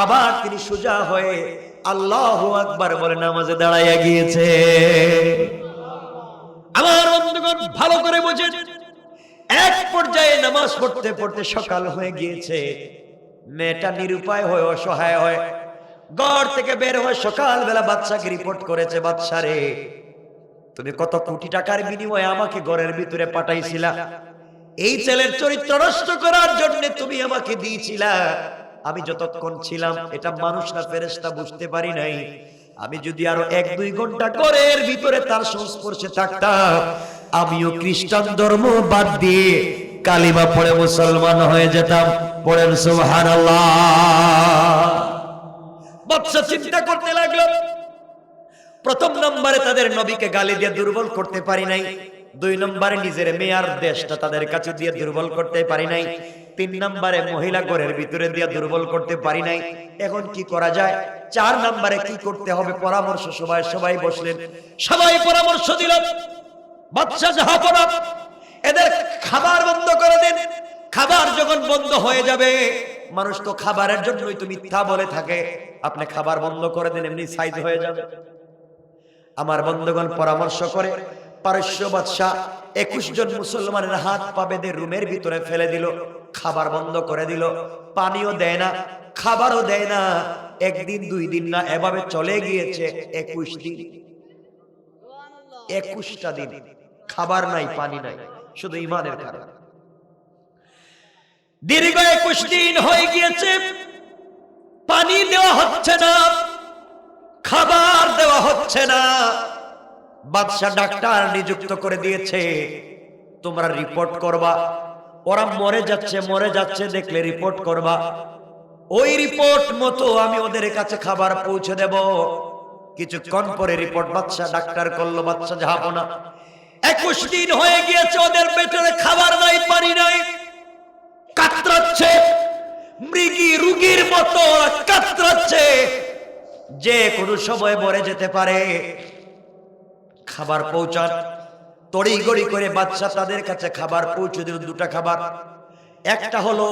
Speaker 1: আবার তিনি সোজা হয়ে আল্লাহু আকবার বলে নামাজে দাঁড়াইয়া গিয়েছে। আমার বন্ধুগণ, ভালো করে বোঝেন, এক পর্যায়ে নামাজ পড়তে পড়তে সকাল হয়ে গিয়েছে। মেয়েটা নিরুপায় হয়ে, অসহায় হয়ে ঘর থেকে বের হয়ে সকালবেলা বাদশাকে রিপোর্ট করেছে, বাদশা রে, তুমি কত কোটি টাকার বিনিময়ে আমাকে ঘরের ভিতরে পাঠাইছিলা, এই ছেলের চরিত্র নষ্ট করার জন্য তুমি আমাকে দিয়েছিলা। আমি যতক্ষণ ছিলাম এটা মানুষ না ফেরেশতা বুঝতে পারি নাই। আমি যদি আরো 1-2 ঘন্টা ঘরের ভিতরে তার সংস্পর্শে থাকতাম, আমিও খ্রিস্টান ধর্ম বাদ দিয়ে কালিমা পড়ে মুসলমান হয়ে যেতাম। পড়েন সুবহানাল্লাহ। বাদশা চিন্তা করতে লাগলো, প্রথম নম্বরে তাদের নবীকে গালি দিয়ে দুর্বল করতে পারি নাই, 2 নম্বরে নিজের মেয়ার দেশটা তাদের কাছে দিয়ে দুর্বল করতে পারি নাই, 3 নম্বরে মহিলা ঘরের ভিতরে দিয়ে দুর্বল করতে পারি নাই। এখন কি করা যায়? 4 নম্বরে কি করতে হবে? পরামর্শ সবাই বসলেন, সবাই পরামর্শ দিল, বাদশা জাহাপনা এদের খাবার বন্ধ করে দেন। খাবার যখন বন্ধ হয়ে যাবে, মানুষ তো খাবারের জন্যই তো মিথ্যা বলে থাকে, আপনি খাবার বন্ধ করে দেন, এমনি সাইজ হয়ে যাবে। আমার বন্ধুগণ পরামর্শ করে পারস্য বাদশাহ 21 জন মুসলমানের হাত পা বেঁধে রুমের ভিতরে ফেলে দিল, খাবার বন্ধ করে দিল, পানিও দেয় না, খাবারও দেয় না। একদিন 2 দিন না, এভাবে চলে গিয়েছে 21 দিন। 21টা দিন খাবার নাই, পানি নাই, শুধু ঈমানের কারণে। দীর্ঘ 21 দিন হয়ে গিয়েছে, পানি দেওয়া হচ্ছে না, খাবার দেওয়া হচ্ছে না। বাদশাহ ডাক্তার নিযুক্ত করে দিয়েছে, তোমরা রিপোর্ট করবা, ওরা মরে যাচ্ছে দেখলে রিপোর্ট করবা, ওই রিপোর্ট মতো আমি ওদের কাছে খাবার পৌঁছে দেব। কিছুক্ষণ পরে রিপোর্ট বাদশাহ ডাক্তার করলো, বাদশাহ যাবো না। 21 দিন হয়ে গিয়েছে, ওদের পেটে খাবার নাই, পানি নাই, কাতরাচ্ছে, মৃগী রোগীর মতো কাতরাচ্ছে, যে কোনো সময় মরে যেতে পারে। খাবার পৌঁছান, তড়িঘড়ি করে বাদশাহ তাদের কাছে খাবার পৌঁছে দিল। 2টা খাবার, একটা হলো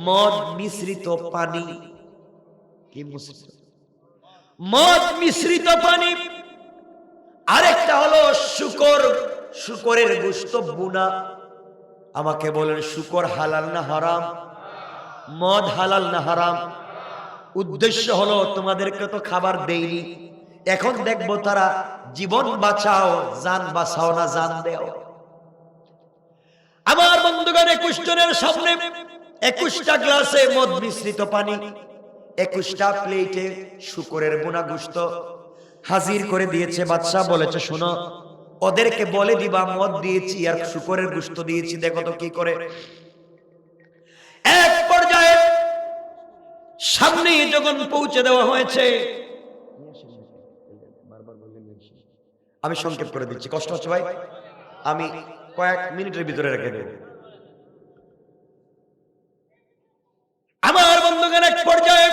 Speaker 1: মদ মিশ্রিত পানি, কি মিশ্রিত? মদ মিশ্রিত পানি। আরেকটা হলো শুকরের গোশত বুনা। আমাকে বলেন, শুকর হালাল না হারাম? মদ হালাল না হারাম? উদ্দেশ্য হলো তোমাদেরকে তো খাবার দেইনি, এখন দেখবো তারা জীবন বাঁচাও, জান বাঁচাও না জান দেও। আমার বন্ধুগণ, 21 জনের সামনে 21টা গ্লাসে মদ মিশ্রিত পানি, 21টা প্লেটে শুকরের বোনা গোশত হাজির করে দিয়েছে। বাদশাহ বলেছে, শোনো, ওদেরকে বলে দিবা মদ দিয়েছি আর শুকরের গোশত দিয়েছি, দেখো তো কি করে। এক পর্যায়ে সামনে যখন পৌঁছে দেওয়া হয়েছে, আমি সংক্ষেপ করে দিচ্ছি, কষ্ট হচ্ছে ভাই, আমি কয়েক মিনিটের ভিতরে রেখে দেব। আমার বন্ধুগণ, এক পর্যায়ে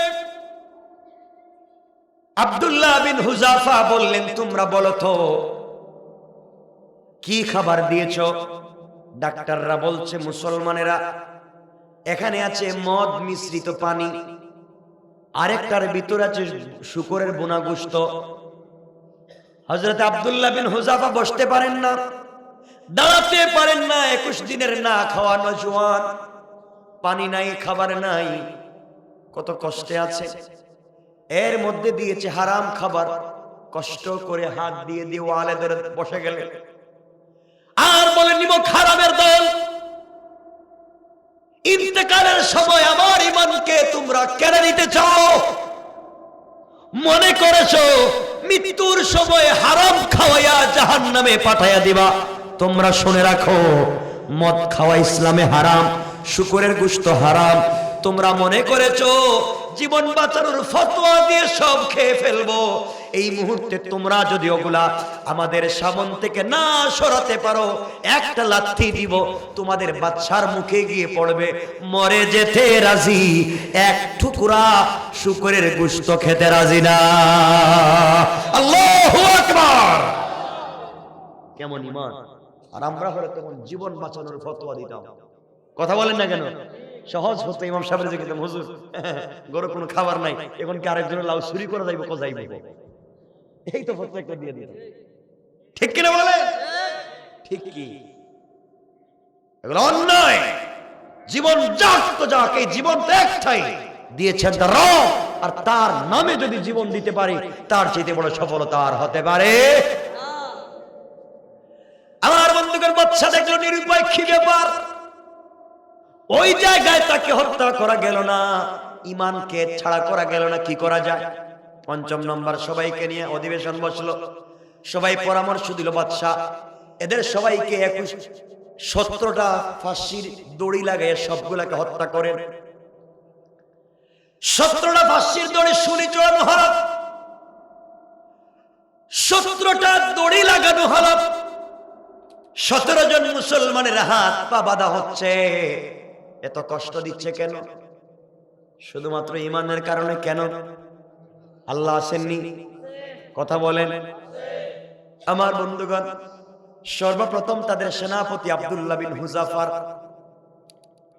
Speaker 1: আব্দুল্লাহ বিন হুযাফা বললেন, তোমরা বলো তো কি খাবার দিয়েছ? ডাক্তাররা বলছে, মুসলমানেরা, এখানে আছে মদ মিশ্রিত পানি, আরেকটার ভিতর আছে শুকরের বোনা গোশত। হযরত আব্দুল্লাহ বিন হুযাফা বসতে পারেন না, দাঁড়াতে পারেন না। 21 দিনের না খাওয়া নওজোয়ান, পানি নাই, খাবার নাই, কত কষ্টে আছে। এর মধ্যে দিয়েছে হারাম খাবার, কষ্ট করে হাত দিয়ে দিয়ে ওয়ালে ধরে বসে গেলেন আর বলেন, নিব হারামের দল। ইন্তেকালের সময় আমার ঈমানকে তোমরা কেড়ে নিতে চাও, মনে করেছো মৃত্যুর সময় হারাম খাওয়াইয়া জাহান্নামে পাঠাইয়া দিবা। তোমরা শুনে রাখো, মদ খাওয়া ইসলামে হারাম, শুকরের গোশত হারাম। তোমরা মনে করেছো জীবন বাঁচানোর ফতোয়া দিয়ে সব খেয়ে ফেলবো। এই মুহূর্তে তোমরা যদি ওগুলা আমাদের সামন থেকে না সরাতে পারো, একটা লাথি দিব, তোমাদের বাচ্চার মুখে গিয়ে পড়বে, মরে যেতে রাজি, এক টুকরা শুকরের গোশত খেতে রাজি না। আল্লাহু আকবার! কেমন ঈমান! আর আমরা হলে তখন জীবন বাঁচানোর ফতোয়া দিতাম। কথা বলেন না কেন? সহজ হতো। ইমাম সাহেবের যে কিন্তু, হুজুর গরু কোনো খাবার নাই, এখন কি আরেকজনের লাউ চুরি করে যাইব, কোথায় যাইব? এই তো ফতোয়া একটা দিয়ে দিত। ঠিক কিনা বলে? ঠিক কি? এগুলো অন্যায়। জীবন যাক তো যাক, এই জীবন তো একটাই দিয়েছেন তার রব, আর তার নামে যদি জীবন দিতে পারি, তার চাইতে বড় সফলতা আর হতে পারে। আমার বন্ধুদের বাচ্চা দেখলো নিরুপায়, কি ব্যাপার? ওই জায়গায় তাকে হত্যা করা গেল না, ঈমানকে ছাড়া করা গেল না, কি করা যায়? 5ম নম্বর, সবাইকে নিয়ে অধিবেশন বসলো, সবাই পরামর্শ দিল। বাদশাহ এদের সবাইকে 17টা ফাঁসির দড়ি লাগাইয়া সবগুলাকে হত্যা করেন। 17টা ফাঁসির দড়ি শুলি চড়ানো হলো, 17টা দড়ি লাগানো হলো। 17 জন মুসলমানের হাত পা বাঁধা হচ্ছে। এত কষ্ট দিচ্ছে কেন? শুধুমাত্র ঈমানের কারণে। কেন? আল্লাহ আসেননি? কথা বলেন। আমার বন্ধুগণ, সর্বপ্রথম তাদের সেনাপতি আব্দুল্লাহ বিন হুযাফার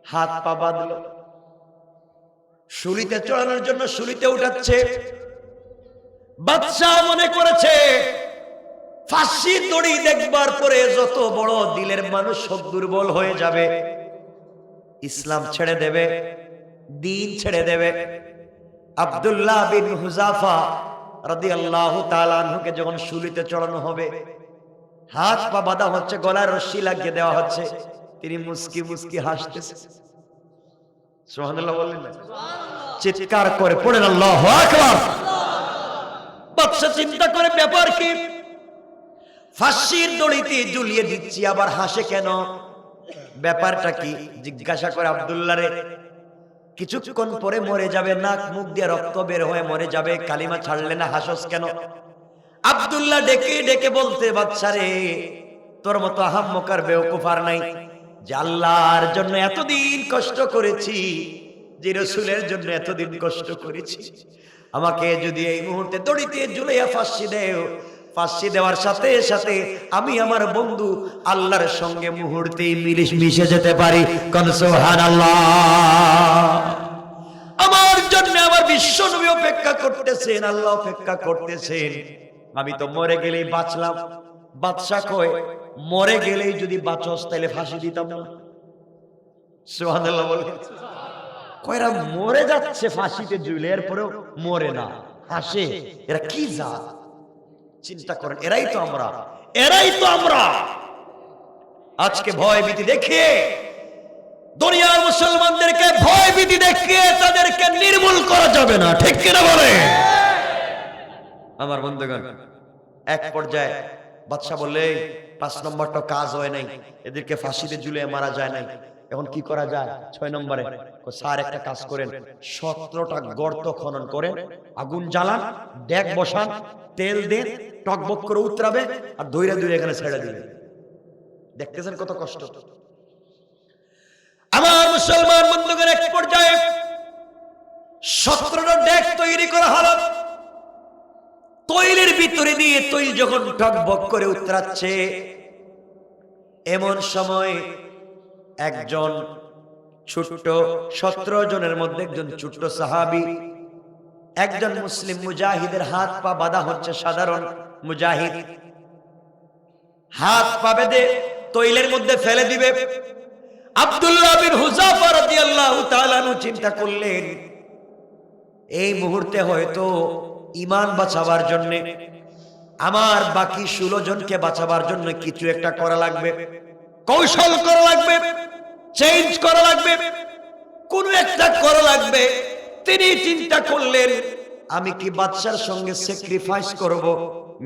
Speaker 1: হাত পা বাঁধল, শুলিতে চড়ানোর জন্য শুলিতে উঠাচ্ছে। বাদশাহ মনে করেছে ফাঁসির দড়ি দেখবার পরে যত বড় দিলের মানুষ সব দুর্বল হয়ে যাবে, ইসলাম ছেড়ে দেবে, দিন ছেড়ে দেবে। আব্দুল্লাহ বিন হুযাফা রাদিয়াল্লাহু তাআলা আনহুকে যখন শুলিতে চড়ানো হবে, হাত পা বাঁধা হচ্ছে, গলায় রশি লাগিয়ে দেওয়া হচ্ছে, তিনি মুস্কি মুস্কি হাসতেছে। সুবহানাল্লাহ বললেন না? চিৎকার করে পড়েন আল্লাহু আকবার। বাদশা চিন্তা করে ব্যাপার কি, ফাঁসির দড়িতে ঝুলিয়ে দিচ্ছি আবার হাসে কেন, ব্যাপারটা কি? জিজ্ঞাসা করে আব্দুল্লাহ রে, কিছুক্ষণ পরে মরে যাবে, নাক মুখ দিয়ে রক্ত বের হয়ে মরে যাবে, কালিমা ছাড়লে না, হাসস কেন? আব্দুল্লাহ ডেকে ডেকে বলতে, বাদশা রে, তোর মতো আহাম্মকার বেওকুফ আর নাই, যে আল্লাহর জন্য এতদিন কষ্ট করেছি, যে রাসূলের জন্য এতদিন কষ্ট করেছি, আমাকে যদি এই মুহূর্তে দড়িতে ঝুলাইয়া ফাঁসি দেও, ফাঁসি দেওয়ার সাথে সাথে আমি আমার বন্ধু আল্লাহর সঙ্গে মুহূর্তেই মিশে যেতে পারি। কোন সুবহানাল্লাহ। আমার জন্য আমার বিশ্ব নবী অপেক্ষা করতেছেন, আল্লাহ অপেক্ষা করতেছেন। আমি তো মরে গেলেই বাঁচলাম। বাদশা কয়, মরে গেলেই যদি বাঁচস তাহলে ফাঁসি দিতাম না। সুবহানাল্লাহ বলে, কয়রা মরে যাচ্ছে ফাঁসিতে ঝুলে, এরপরেও মরে না, হাসে। এরা কি জাত? চিন্তা করেন, এরাই তো আমরা, এরাই তো আমরা। আজকে ভয় ভীতি দেখিয়ে দুনিয়ার মুসলমানদেরকে ভয় ভীতি দেখিয়ে তাদেরকে নির্মূল করা যাবে না, ঠিক কিনা বলে? আমার বন্ধুগণ, এক পর্যায়ে বাদশা বললে, 5 নম্বরটা কাজ হয় নাই, এদেরকে ফাঁসিতে ঝুলিয়ে মারা যায় নাই, এখন কি করা যায়? 6 নম্বরে স্যার একটা কাজ করেন, 17টা গর্ত খনন করেন, আগুন জ্বালান, ডেক বসান, তেল দেন, টকবক করে উতরাবে, আর দইরা দইরা এখানে ছেড়ে দিবেন। দেখতেছেন কত কষ্ট। আমার মুসলমান বন্ধুগণ, এক পর্যায়ে 17টা ডেক তৈরি করা হলো। তৈলের ভিতরে দিয়ে তৈল যখন টকবক করে উতরাচ্ছে, এমন সময় একজন ছোট্ট 17 জনের মধ্যে একজন ছোট্ট সাহাবী, একজন মুসলিম মুজাহিদের হাত পা বাঁধা হচ্ছে, সাধারণ মুজাহিদ, হাত পা বেঁধে তৈলের মধ্যে ফেলে দিবে। আব্দুল্লাহ বিন হুযাফা রাদিয়াল্লাহু তাআলা আনহু চিন্তা করলেন, এই মুহূর্তে হয়তো ঈমান বাঁচাবার জন্য, আমার বাকি 16 জনকে বাঁচাবার জন্য কিছু একটা করা লাগবে, কৌশল করা লাগবে, চেঞ্জ করা লাগবে, কোন একটা করা লাগবে। তিনি চিন্তা করলেন, আমি কি বাদশার সঙ্গে স্যাক্রিফাইস করব,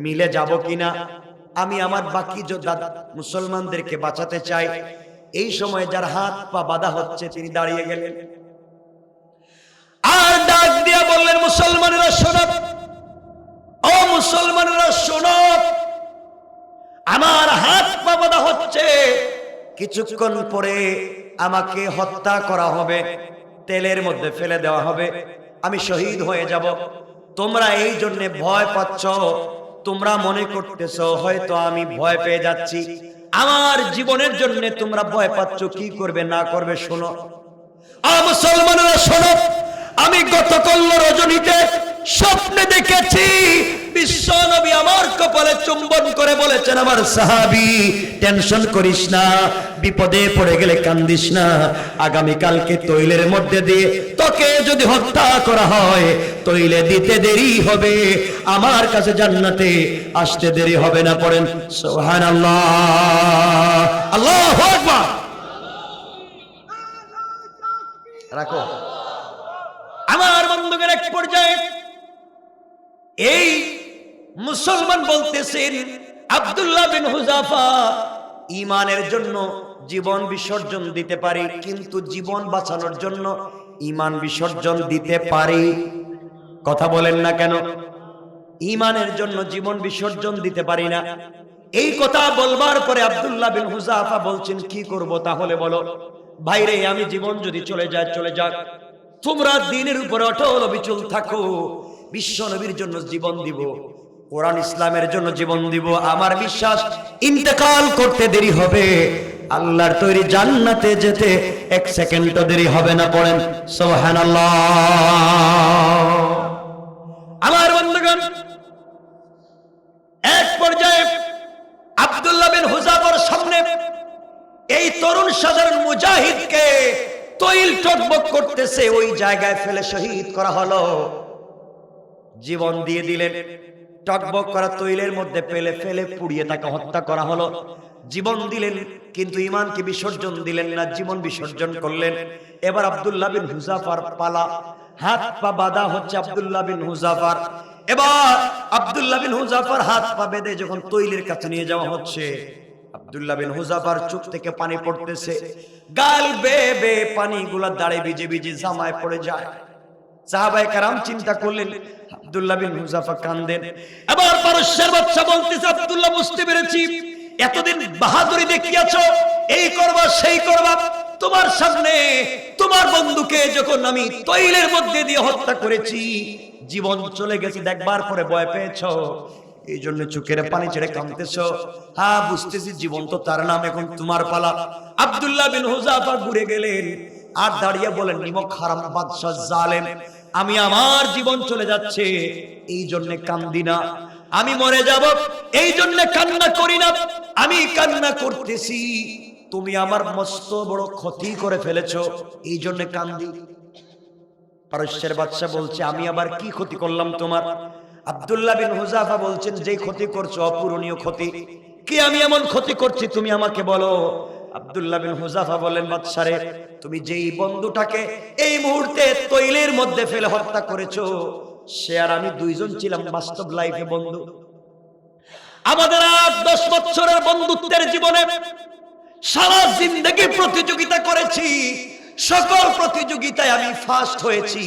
Speaker 1: মিলে যাব কিনা, আমি আমার বাকি যোদ্ধা মুসলমানদেরকে বাঁচাতে চাই। এই সময় যার হাত পা বাঁধা হচ্ছে তিনি দাঁড়িয়ে গেলেন, আর ডাক দিয়ে বললেন, মুসলমানেরা শোনো, ও মুসলমানেরা শোনো, আমার হাত পা বাঁধা হচ্ছে, কিছুক্ষণ পরে আমাকে হত্যা করা হবে, তেলের মধ্যে ফেলে দেওয়া হবে, আমি শহীদ হয়ে যাব। তোমরা এই জন্য ভয় পাচ্ছ, তোমরা মনে করতেছো হয়তো আমি ভয় পেয়ে যাচ্ছি, আমার জীবনের জন্য তোমরা ভয় পাচ্ছ, কি করবে না করবে শোনো। মুসলমানেরা শোনো, আমি গতকাল রজনীতে স্বপ্নে দেখেছি বিশ্ব নবী আমার কপালে চুম্বন করে বলেছেন, আমার সাহাবী টেনশন করিস না, বিপদে পড়ে গেলে কান্দিস না, আগামী কালকে তৈলের মধ্যে দিয়ে তোকে যদি হত্যা করা হয়, তৈলে দিতে দেরি হবে, আমার কাছে জান্নাতে আসতে দেরি হবে না। পড়েন সুবহানাল্লাহ, আল্লাহু আকবার। রাখো আমার বন্ধুদের। এক পর্যায়ে এই মুসলমান বলতেছেন, আব্দুল্লাহ বিন হুযাফা, ঈমানের জন্য জীবন বিসর্জন দিতে পারি, কিন্তু জীবন বাঁচানোর জন্য ঈমান বিসর্জন দিতে পারি। কথা বলেন না কেন? ঈমানের জন্য জীবন বিসর্জন দিতে পারি না। এই কথা বলবার পরে আব্দুল্লাহ বিন হুযাফা বলছেন, কি করব তাহলে বলো? ভাইরে, আমি জীবন যদি চলে যায় চলে যাক, তোমরা দ্বীনের উপরে অটল অবিচল থাকো, বিশ্ব নবীর জন্য জীবন দিব, কোরআন ইসলামের জন্য জীবন দিব। আমার বিশ্বাস ইন্তেকাল করতে দেরি হবে, আল্লাহর তৈরি জান্নাতে যেতে 1 সেকেন্ডও দেরি হবে না। পড়েন সুবহানাল্লাহ। আমার বন্ধুগণ, এক পর্যায়ে তরুণ সাধারণ মুজাহিদকে তৈল টকবক করতেছে ওই জায়গায় ফেলে শহীদ করা হলো। জীবন দিয়ে দিলেন। টকবক করা তৈলের মধ্যে ফেলে ফেলে পুড়িয়ে তাকে হত্যা করা হলো। জীবন দিলেন কিন্তু ঈমানকে বিসর্জন দিলেন না, জীবন বিসর্জন করলেন। এবার আব্দুল্লাহ বিন হুযাফার পালা। হাত পা বাঁধা হচ্ছে আব্দুল্লাহ বিন হুযাফার। এবার আব্দুল্লাহ বিন হুযাফার হাত পা বেঁধে যখন তৈলের কাছে নিয়ে যাওয়া হচ্ছে, আব্দুল্লাহ বিন হুযাফার চোখ থেকে পানি পড়তেছে, গাল বেয়ে বেয়ে পানিগুলা দাঁড়ে ভিজে ভিজে জামায় পড়ে যায়। সাহাবায়ে কেরাম চিন্তা করলেন, আব্দুল্লাহ বিন হুযাফা কাঁদেন। এবার পারস্যের বাদশা বলতেছে, আব্দুল্লাহ বুঝতে পেরেছি, এতদিন বাহাদুরি দেখিয়েছো, এই করবা সেই করবা, তোমার সামনে তোমার বন্ধুকে যখন আমি তৈলের মধ্যে দিয়ে হত্যা করেছি, জীবন চলে গেছে দেখবার পরে ভয় পেয়েছো, এই জন্য চোখের পানি ছেড়ে কাঁদতেছো। হ্যাঁ বুঝতেছি, জীবন তো তার নাম, এখন তোমার পালা। আব্দুল্লাহ বিন হুযাফা ঘুরে গেলেন আর দাঁড়িয়ে বলেন, নিমক হারাম বাদশা জালেম, আমি আমার জীবন চলে যাচ্ছে এই জন্য কান্দি না, আমি মরে যাব এই জন্য কান্না করি না, আমি কান্না করতেছি তুমি আমার মস্ত বড় ক্ষতি করে ফেলেছো এই জন্য কান্দি। পারস্যের বাদশা বলছে, আমি আবার কি ক্ষতি করলাম তোমার? আব্দুল্লাহ বিন হুযাফা বলছেন, যে ক্ষতি করছো অপূরণীয় ক্ষতি। কি আমি এমন ক্ষতি করছি তুমি আমাকে বলো। আব্দুল্লাহ বিন হুযাফা বলেন, বাদশারে, তুমি যেই বন্ধুটাকে এই মুহূর্তে তৈলের মধ্যে ফেলে হত্যা করেছো, সে আর আমি দুইজন ছিলাম বাস্তব লাইফে বন্ধু। আমাদের 8-10 বছরের বন্ধুত্বের জীবনে সারা জিন্দেগি প্রতিযোগিতা করেছি, সকল প্রতিযোগিতায় আমি ফার্স্ট হয়েছি।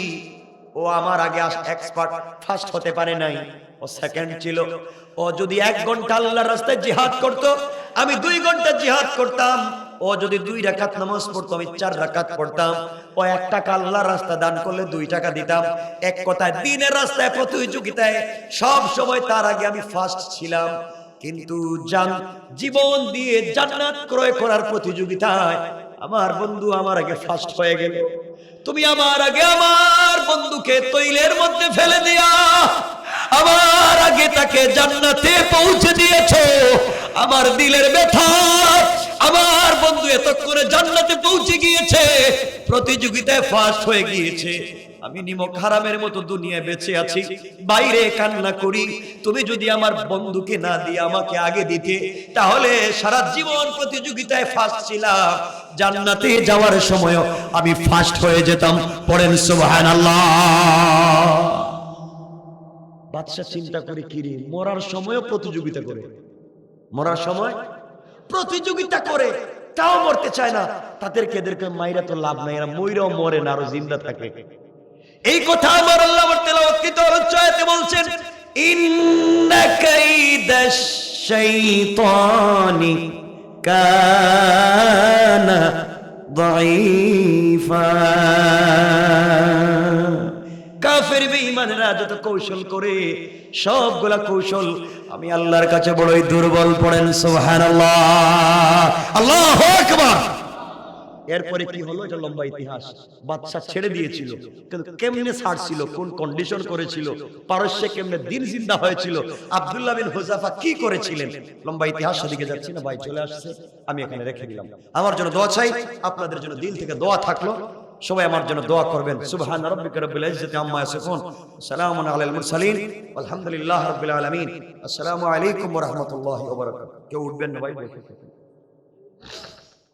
Speaker 1: ও আমার আগে এক্সপার্ট, ফার্স্ট হতে পারে নাই, ও সেকেন্ড ছিল। ও যদি 1 ঘন্টা আল্লাহর রাস্তায় জিহাদ করত, আমি 2 ঘন্টা জিহাদ করতাম। ও যদি 2 রাকাত নামাজ পড়তো, আমি 4 রাকাত পড়তাম। ও 1 টাকা আল্লাহর রাস্তায় দান করলে 2 টাকা দিতাম। এক কথায় দিনের রাস্তায় প্রতিযোগিতায় সব সময় তার আগে আমি ফার্স্ট ছিলাম। কিন্তু জীবন দিয়ে জান্নাত ক্রয় করার প্রতিযোগিতায় আমার বন্ধু আমার আগে ফার্স্ট হয়ে গেল। তুমি আমার আগে আমার বন্ধুকে তৈলের মধ্যে ফেলে দিয়া আমার আগে তাকে জান্নাতে পৌঁছে দিয়েছো। আমার দিলের ব্যথা, আমার বন্ধু এতক্ষণে জান্নাতে পৌঁছে গিয়েছে, প্রতিযোগিতায় ফার্স্ট হয়ে গিয়েছে। আমি নিমক হারামের মতো দুনিয়ায় বেঁচে আছি, বাইরে কান্না করি। তুমি যদি আমার বন্ধুকে না দিয়ে আমাকে আগে দিতে, তাহলে সারা জীবন প্রতিযোগিতায় ফার্স্ট ছিলাম, জান্নাতে যাওয়ার সময় আমি ফার্স্ট হয়ে যেতাম। পড়েন সুবহানাল্লাহ। বাদশা চিন্তা করে, কি রে, মরার সময়ও প্রতিযোগিতা করে, মরার সময় প্রতিযোগিতা করে, তাও মরতে চায় না। এদেরকে মাইরা তো লাভ নাই, এরা মইরাও মরে না, আরো জিন্দা থাকে। এই কথা আমার আল্লাহ তেলাওয়াত আয়াতে বলছেন, ইন্না কাইদাশ শাইতানি কানা দাঈফা। কাফের বেঈমানেরা যত কৌশল করে, সবগুলা কৌশল আমি আল্লাহর কাছে বড়ই দুর্বল। পড়েন সুবহানাল্লাহ, আল্লাহু আকবার। এরপরে কি হলো, এটা লম্বা ইতিহাস। বাদশা ছেড়ে দিয়েছিল, কিন্তু কেমনে ছাড়ছিল, কোন কন্ডিশন করেছিল, পারস্যে কেমনে দিন জিন্দা হয়েছিল, আব্দুল্লাহ বিন হুযাফা কি করেছিলেন, লম্বা ইতিহাস। সেদিকে যাচ্ছি না, ভাই চলে আসছে, আমি এখানে রেখে দিলাম। আমার জন্য দোয়া চাই, আপনাদের জন্য দিল থেকে দোয়া থাকলো, সবাই আমার জন্য দোয়া করবেন। সুবহান রাব্বিকা রাব্বিল ইজ্জাতি আম্মা ইয়াসিফুন, সালামুন আলাল মুরসালিন, আলহামদুলিল্লাহি রাব্বিল আলামিন। আসসালামু আলাইকুম ওয়া রাহমাতুল্লাহি ওয়া বারাকাতুহু। কেউ উঠবেন না ভাই, বসে থাকুন।